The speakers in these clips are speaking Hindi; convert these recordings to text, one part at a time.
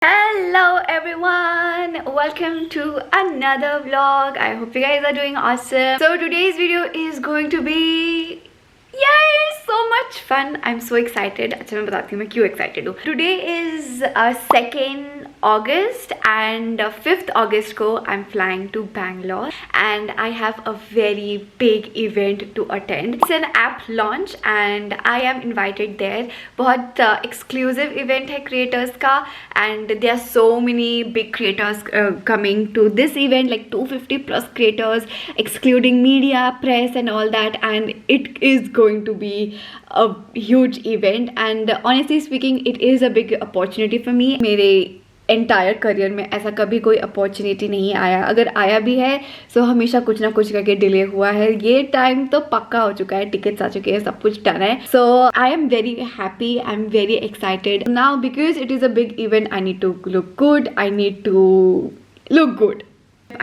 Hello everyone, welcome to another vlog. I hope you guys are doing awesome. So today's video is going to be so much fun. I'm so excited. अच्छा मैं बताती हूँ मैं क्यों excited हूँ. Today is 2nd August and 5th August को I'm flying to Bangalore and I have a very big event to attend. It's an app launch and I am invited there. बहुत exclusive event है creators का and there are so many big creators coming to this event, like 250 plus creators excluding media, press and all that, and it is going to be a huge event and honestly speaking it is a big opportunity for me. मेरे एंटायर करियर में ऐसा कभी कोई अपॉर्चुनिटी नहीं आया, अगर आया भी है तो हमेशा कुछ ना कुछ करके डिले हुआ है. ये टाइम तो पक्का हो चुका है, टिकट्स आ चुके हैं, सब कुछ डन है. So I am very happy, I am very excited now because it is a big event. I need to look good, I need to look good.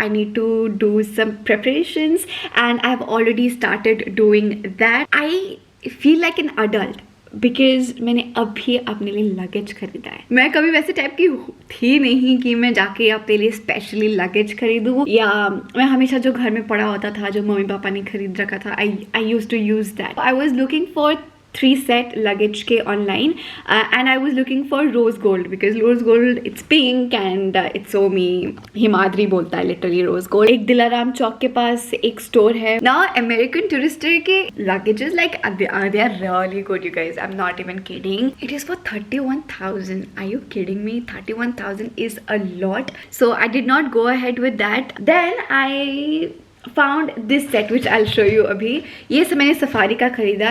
I need to do some preparations and I've already started doing that. I feel like an adult because मैंने अभी अपने लिए लगेज खरीदा है. मैं कभी वैसे टाइप की थी नहीं कि मैं जाके अपने लिए स्पेशली लगेज खरीदूँ, या मैं हमेशा जो घर में पड़ा होता था जो मम्मी पापा ने खरीद रखा था I use to use that. I was looking for 3 set luggage के online and I was looking for rose gold because rose gold it's pink and it's so me Himadri बोलता है literally rose gold. एक दिलाराम चौक के पास एक store है. Now American Tourister के luggages like they are really good you guys. I'm not even kidding. It is for 31,000. Are you kidding me? 31,000 is a lot. So I did not go ahead with that. Then I found this set which I'll show you अभी. ये सब मैंने सफारी का खरीदा.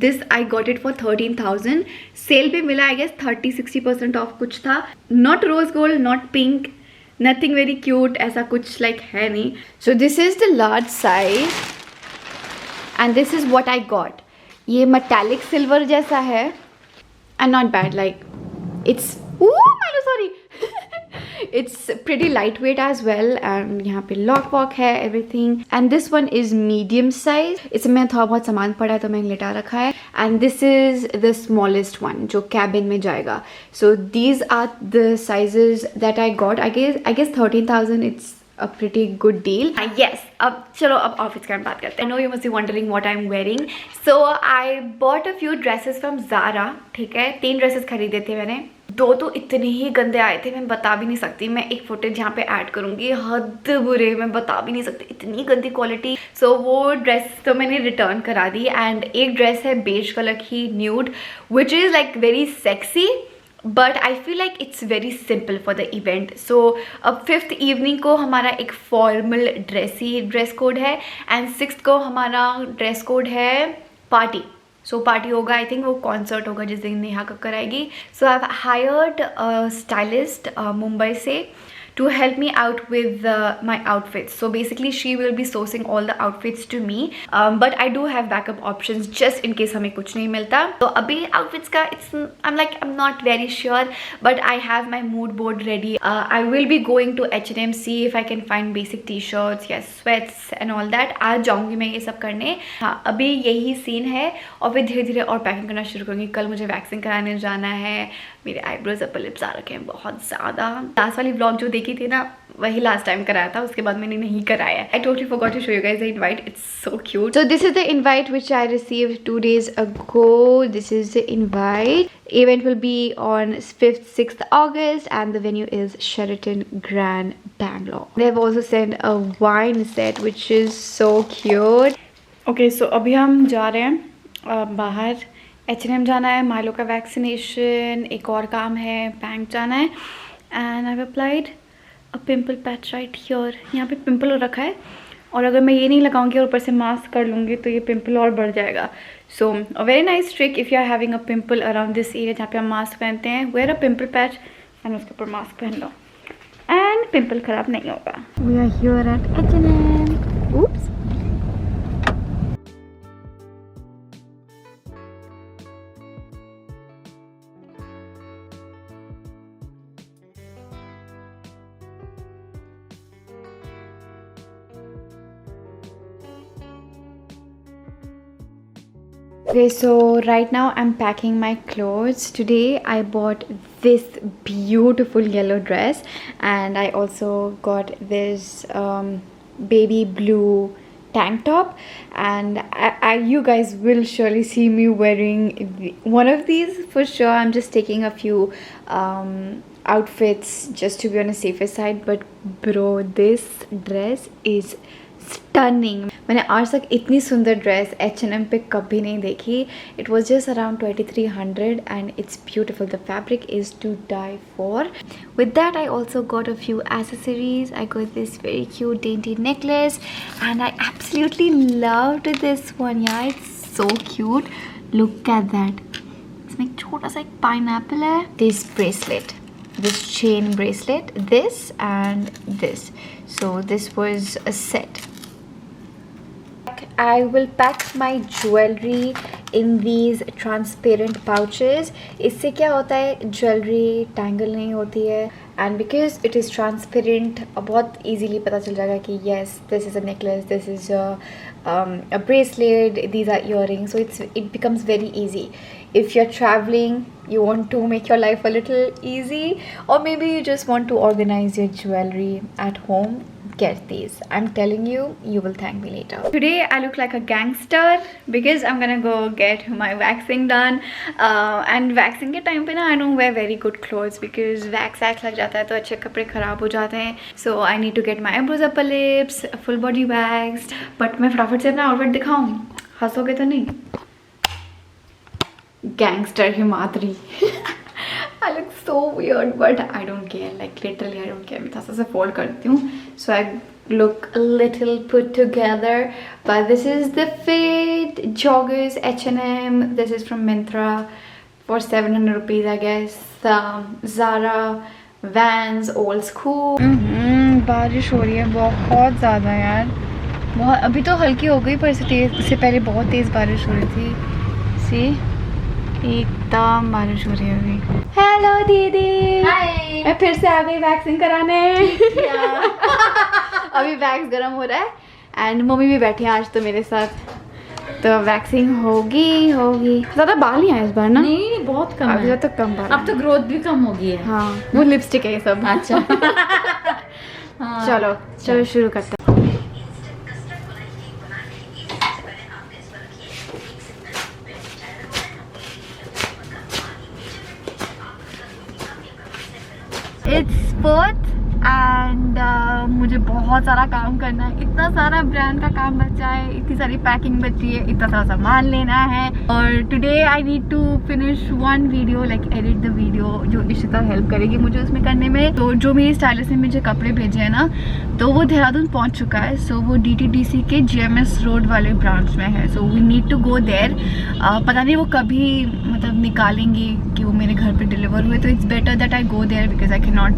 This I got it for 13,000. Cell पे मिला I guess 30-60% ऑफ कुछ था. Not rose gold, not pink, nothing very cute, ऐसा कुछ like है नहीं. So this is the large size and this is what I got. ये metallic silver जैसा है and not bad, like it's sorry it's pretty lightweight as well and यहाँ पे lock वॉक है everything and this one is medium size. इसमें थोड़ा बहुत सामान पड़ा है तो मैंने लेटा रखा है and this is the smallest one जो cabin में जाएगा. So these are the sizes that I got. I guess 13,000 it's a pretty good deal. Yes, अब चलो अब ऑफिस का बात करते हैं. I know you must be wondering what I'm wearing. So I bought a few dresses from Zara. ठीक है, 3 ड्रेसेस खरीदे थे मैंने. 2 तो इतने ही गंदे आए थे, मैं बता भी नहीं सकती. मैं एक फुटेज यहाँ पे ऐड करूँगी, हद बुरे, मैं बता भी नहीं सकती, इतनी गंदी क्वालिटी. सो वो ड्रेस तो मैंने रिटर्न करा दी एंड एक ड्रेस है बेज कलर की nude which is like very sexy but I feel like it's very simple for the event. So अब 5th इवनिंग को हमारा एक फॉर्मल ड्रेस कोड है एंड 6th को हमारा ड्रेस कोड है पार्टी. सो पार्टी होगा, आई थिंक वो कॉन्सर्ट होगा जिस दिन नेहा कक्कर आएगी. So I have hired stylist Mumbai से to help me out with my outfits. So basically she will be sourcing all the outfits to me, but I do have backup options just in case हमें कुछ नहीं मिलता. तो अभी outfits का I'm not very sure but I have my mood board ready. I will be going to H&M see if I can find basic t-shirts, yes, sweats and all that. आज जाऊँगी मैं ये सब करने. हाँ, अभी यही सीन है और फिर धीरे धीरे और पैकिंग करना शुरू करूँगी. कल मुझे वैक्सिंग कराने जाना है. मेरे आईब्रोज अपर लिप्स आ रखे हैं बहुत ज़्यादा. लास्ट वाली ब्लॉग जो देखी थी ना वही लास्ट टाइम कराया था, उसके बाद मैंने नहीं कराया. I totally forgot to show you guys the invite. It's so cute. So this is the invite which I received 2 days ago. This is the invite. Event will be on 5th 6th August and the venue is Sheraton Grand Bangalore. They have also sent a wine set which is so cute. Okay, so अभी हम जा रहे हैं बाहर. H&M जाना है, माइलो का वैक्सीनेशन, एक और काम है, बैंक जाना है and I have applied a pimple patch right here. यहाँ पे पिंपल हो रखा है और अगर मैं ये नहीं लगाऊंगी और ऊपर से मास्क कर लूँगी तो ये पिंपल और बढ़ जाएगा. So a very nice trick if you are having a pimple around this area जहाँ पे हम मास्क पहनते हैं, wear a pimple patch and उसके ऊपर मास्क पहन लो एंड पिंपल ख़राब नहीं होगा. We are here at H&M. Oops. Okay, so right now I'm packing my clothes. Today I bought this beautiful yellow dress, and I also got this baby blue tank top, and you guys will surely see me wearing one of these for sure. I'm just taking a few outfits just to be on a safer side, but bro, this dress is stunning. मैंने आज तक इतनी सुंदर ड्रेस H&M पे कभी नहीं देखी. It was just around 2300 and it's beautiful. The fabric is to die for. With that, I also got a few accessories. I got this very cute dainty necklace, and I absolutely loved this one. Yeah, it's so cute. Look at that. इसमें एक छोटा सा एक pineapple है. This bracelet, this chain bracelet, this and this. So this was a set. I will pack my jewelry in these transparent pouches. इससे क्या होता है, ज्वेलरी टैंगल नहीं होती है, and because it is transparent बहुत easily पता चल जाएगा कि yes, this is a necklace, this is a bracelet, these are earrings. So it becomes very easy. If you're traveling, you want to make your life a little easy, or maybe you just want to organize your jewelry at home, get these. I'm telling you, you will thank me later. Today I look like a gangster because I'm gonna go get my waxing done, and waxing के time पे ना I don't wear very good clothes because wax लग जाता है तो अच्छे कपड़े खराब हो जाते हैं. So I need to get my eyebrows, upper lips, full body waxed. But मैं फटाफट से अपना outfit दिखाऊं, हंसोगे तो नहीं? Gangster Himadri. I look so weird, but I don't care. Like literally, I don't care. मैं थोड़ा सा fold करती हूँ, so I look a little put together. But this is the fit. Joggers, H&M. This is from Myntra for 700 rupees, I guess. Zara, Vans, old school. बारिश हो रही है बहुत ज़्यादा यार. बहुत अभी तो हल्की हो गई, पर इससे पहले बहुत तेज़ बारिश हो रही थी. See? एकदम बारिश हो रही है अभी. हेलो दीदी. हाय. मैं फिर से आ गई वैक्सिंग कराने. अभी वैक्स गरम हो रहा है एंड मम्मी भी बैठी है आज तो मेरे साथ, तो वैक्सिंग होगी. ज़्यादा बाल ही हैं इस बार ना? नहीं, बहुत कम है. तो कम बाल. अब तो ग्रोथ भी कम हो गई है. हाँ, वो लिपस्टिक है ये सब. अच्छा. हाँ. चलो शुरू करते हैं. It's fourth and मुझे बहुत सारा काम करना है. इतना सारा ब्रांड का काम बचा है, इतनी सारी पैकिंग बची है, इतना सारा सामान लेना है. और today I need to finish one video, like edit the video, जो इशिता हेल्प करेगी मुझे उसमें करने में. तो जो मेरी स्टाइलिस्ट ने मुझे कपड़े भेजे हैं ना, तो वो देहरादून पहुंच चुका है. सो वो DTDC के GMS रोड वाले ब्रांच में है. So we need to go there. पता नहीं वो कभी मतलब निकालेंगे कि वो मेरे घर पे डिलीवर हुए, तो it's better that I go there because I can not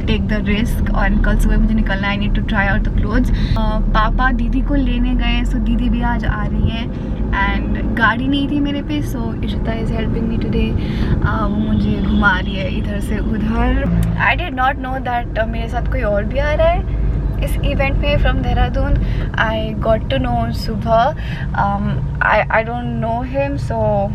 take the risk. और कल सुबह मुझे निकलना है. I need to try out the clothes. पापा दीदी को लेने गए, सो दीदी भी आज आ रही है एंड गाड़ी नहीं थी मेरे पे, so Ishita is helping me today. वो मुझे घुमा रही है इधर से उधर. I did not know that मेरे साथ कोई और भी आ रहा है इस इवेंट में from Dehradun. I got to know सुबह. I don't know him, so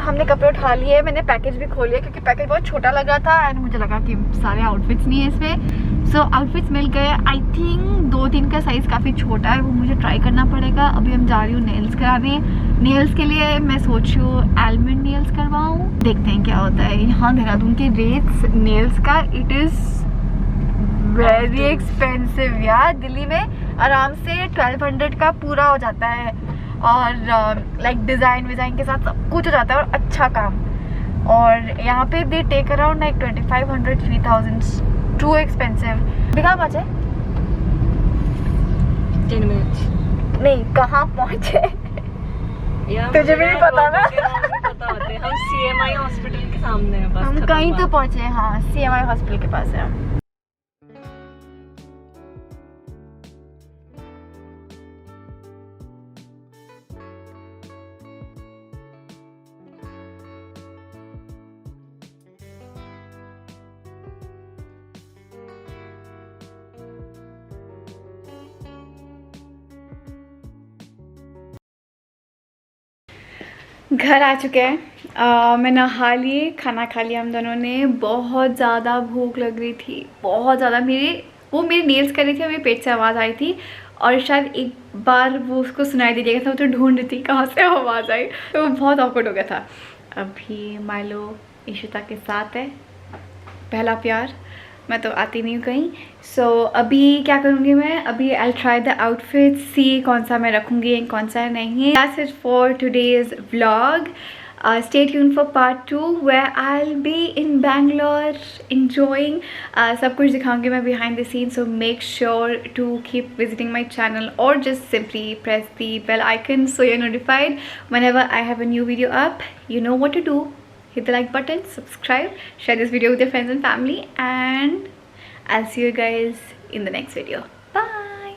हमने कपड़े उठा लिए. मैंने पैकेज भी खोल लिया क्योंकि पैकेज बहुत छोटा लग रहा था एंड मुझे लगा कि सारे आउटफिट्स नहीं है इसमें. सो आउटफिट्स मिल गए. आई थिंक 2-3 का साइज़ काफ़ी छोटा है, वो मुझे ट्राई करना पड़ेगा. अभी हम जा रही हूँ नेल्स कराने. नेल्स के लिए मैं सोच रही हूँ आलमंड नेल्स करवाऊँ. देखते हैं क्या होता है. यहाँ देहरादून के रेट्स नेल्स का, इट इज़ वेरी एक्सपेंसिव यार. दिल्ली में आराम से 1200 का पूरा हो जाता है, और लाइक डिज़ाइन विज़ाइन के साथ सब कुछ हो जाता है और अच्छा काम. और यहाँ पे they take around like 2500-3000. Too expensive. कहाँ पहुँचे? 10 मिनट. नहीं, कहाँ पहुँचे? तुझे भी नहीं पता ना. हम CMI हॉस्पिटल के सामने हैं बस. हम कहीं तो पहुँचे. हाँ, CMI हॉस्पिटल के पास है. घर आ चुके हैं। मैं नहा लिए, खाना खा लिया हम दोनों ने। बहुत ज़्यादा भूख लग रही थी, बहुत ज़्यादा। मेरे नेल्स कर रही थी और मेरे पेट से आवाज़ आई थी, और शायद एक बार वो उसको सुनाई दे दिया था। वो तो ढूंढ रही थी कहाँ से आवाज़ आई, तो वो बहुत ऑकवर्ड हो गया था। अभी माइलो इशिता के साथ है, पहला प्यार। मैं तो आती नहीं हूँ कहीं। सो अभी क्या करूँगी मैं, अभी आई ट्राई द आउटफिट, सी कौन सा मैं रखूँगी कौन सा नहीं। That's it for today's vlog. Stay tuned for part 2 where I'll be in Bangalore enjoying. सब कुछ दिखाऊंगी मैं behind the scenes, so make sure to keep visiting my channel or just simply press the bell icon so you're notified whenever I have a new video up. You know what to do. Hit the like button, subscribe, share this video with your friends and family, and I'll see you guys in the next video. Bye.